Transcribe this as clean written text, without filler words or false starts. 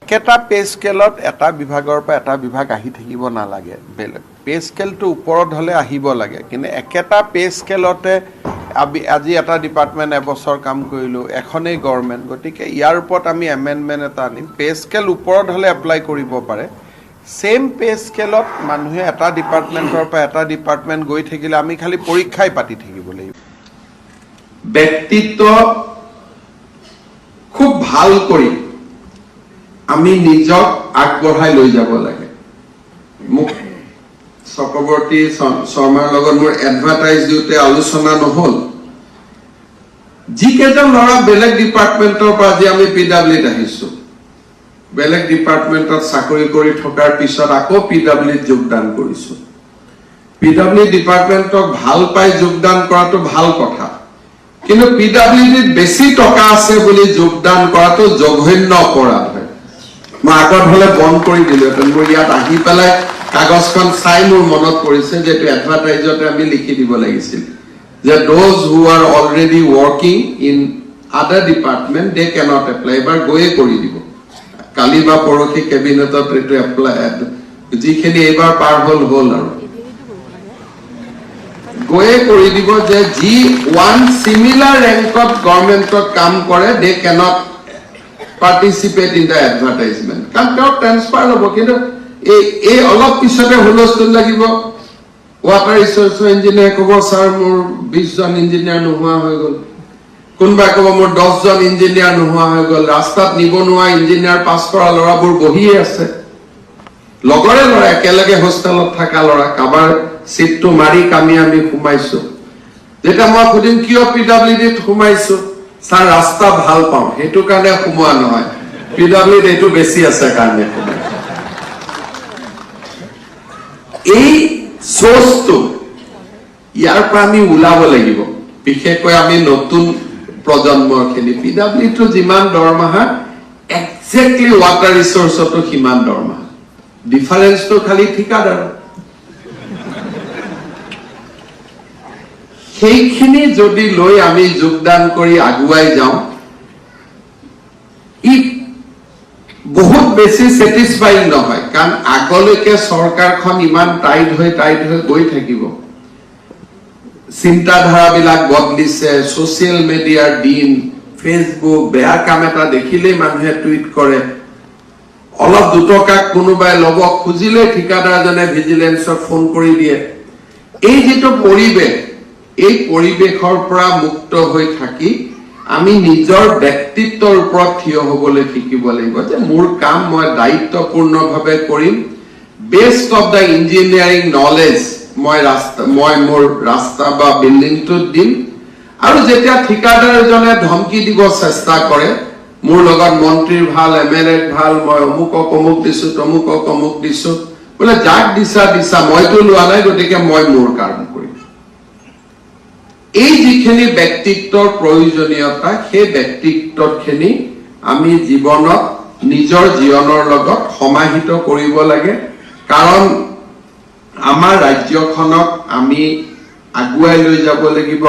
একেটা পে স্কেলত এটা বিভাগৰ পৰা এটা বিভাগ আহি থাকিব নালাগে বেলেগ পে স্কেলটো ওপৰত হলে আহিব লাগে কিন্তু একেটা পে স্কেলতে আজি এটা ডিপাৰ্টমেণ্ট এবছৰ কাম কৰিলো এখনেই গভৰ্ণমেণ্ট গতিকে ইয়াৰ ওপৰত আমি এমেণ্ডমেণ্ট এটা আনিম পে স্কেল ওপৰত হলে এপ্লাই কৰিব পাৰে সেম পে স্কেলত মানুহে এটা ডিপাৰ্টমেণ্টৰ পৰা এটা ডিপাৰ্টমেণ্ট গৈ থাকিলে আমি খালি পৰীক্ষাই পাতি থাকিব লাগিব ব্যক্তিত্ব খুব ভাল কৰি আমি নিজক আগবঢ়াই লৈ যাব লাগে মোক চক্ৰৱৰ্তী শৰ্মাৰ লগত মোৰ এডভাৰটাইজ দিওঁতে আলোচনা নহল যিকেইজন ল'ৰা বেলেগ ডিপাৰ্টমেণ্টৰ পৰা আজি আমি পিডব্লিউত আহিছো বেলেগ ডিপাৰ্টমেণ্টত চাকৰি কৰি থকাৰ পিছত আকৌ পিডব্লিউত যোগদান কৰিছো পিডব্লিউ ডিপাৰ্টমেণ্টক ভাল পাই যোগদান কৰাটো ভাল কথা কিন্তু পিডব্লিউত বেছি টকা আছে বুলি যোগদান কৰাটো জঘন্য অপৰাধ হয় মই আগত হলে বন্ধ কৰি দিলো মোৰ ইয়াত আহি পেলাই কাগজখন চাই মোৰ মনত পৰিছে যে এডভাৰটাইজতে আমি লিখি দিব লাগিছিল যে those who R already working in আদাৰ ডিপাৰ্টমেণ্ট দে কেনট এপ্লাই এবাৰ গৈয়ে কৰি দিব কালি বা পৰহি কেবিনেটত এইটো এপ্লাই যিখিনি এইবাৰ পাৰ হ'ল আৰু গৈয়ে কৰি দিব যে যি ওৱান সিমিলাৰ ৰেংকত গভৰ্ণমেণ্টত কাম কৰে দে cannot participate in the advertisement কাৰণ তেওঁ ট্ৰান্সফাৰ হ'ব কিন্তু এই অলপ পিছতে হুলস্থুল লাগিব ৱাটাৰ ৰিচোৰ্চ ইঞ্জিনিয়াৰ ক'ব ছাৰ মোৰ 20 জন ইঞ্জিনিয়াৰ নোহোৱা হৈ গ'ল কোনোবা ক'ব মোৰ 10 জন ইঞ্জিনিয়াৰ নোহোৱা হৈ গ'ল ৰাস্তাত নিবনুৱা ইঞ্জিনিয়াৰ পাছ কৰা ল'ৰাবোৰ বহিয়ে আছে লগৰে ল'ৰা একেলগে হোষ্টেলত থকা ল'ৰা কাবাৰ চিটটো মাৰি কামি আমি সোমাইছো যেতিয়া মই সুধিম কিয় পিডব্লিউডিত সোমাইছো স্যাৰ ৰাস্তা ভাল পাও হেতু কাৰণে সোমোৱা নহয় পিডব্লিউত এইটো বেছি আছে কাৰণে এই সোচটো ইয়াৰ পৰা আমি ওলাব লাগিব বিশেষকৈ আমি নতুন প্ৰজন্মৰ খিনি পিডব্লিউটো যিমান দৰমহা এক্স্যাক্টলি ওয়াটাৰ ৰিসোৰ্সটো কিমান দৰমহা ডিফাৰেন্সটো খালি ঠিকাদাৰ সেইখিনি যদি লৈ আমি যোগদান কৰি আগুৱাই যাওঁ ই বহুত বেছি স্যাটিসফাইং নহয় কাৰণ আগলৈকে চৰকাৰখন ইমান টাইট হৈ গৈ থাকিব চিন্তাধাৰাবিলাক বদলিছে সোশ্যাল মিডিয়াৰ দিন ফেসবুক বেয়া কাম এটা দেখিলে মানুহে টুইট কৰে অলপ দুটকা কোনোবাই ল'ব খুজিলে ঠিকাদাৰজনে ভিজিলেন্সক ফোন কৰি দিয়ে এই যেটো পৰিবেশ এই পৰিবেশৰ পৰা মুক্ত হৈ থাকি আমি নিজৰ ব্যক্তিত্বৰ ওপৰত থিয় হ'বলৈ শিকিব লাগিব যে মোৰ কাম মই দায়িত্বপূৰ্ণভাৱে কৰিম best of the engineering knowledge মই মোৰ ৰাস্তা বা বিল্ডিংটো দিম আৰু যেতিয়া ঠিকাদাৰজনে ধমকি দিব চেষ্টা কৰে মোৰ লগত মন্ত্ৰীৰ ভাল এমএলএ ভাল মই অমুকক অমুক দিছো তমুকক অমুক দিছো বলে যাক দিছা মইতো লোৱা নাই গতিকে মই মোৰ কাম কৰিম এই যিখিনি ব্যক্তিত্বৰ প্ৰয়োজনীয়তা সেই ব্যক্তিত্বখিনি আমি জীৱনত নিজৰ জীৱনৰ লগত সমাহিত কৰিব লাগে কাৰণ আমাৰ ৰাজ্যখনক আমি আগুৱাই লৈ যাব লাগিব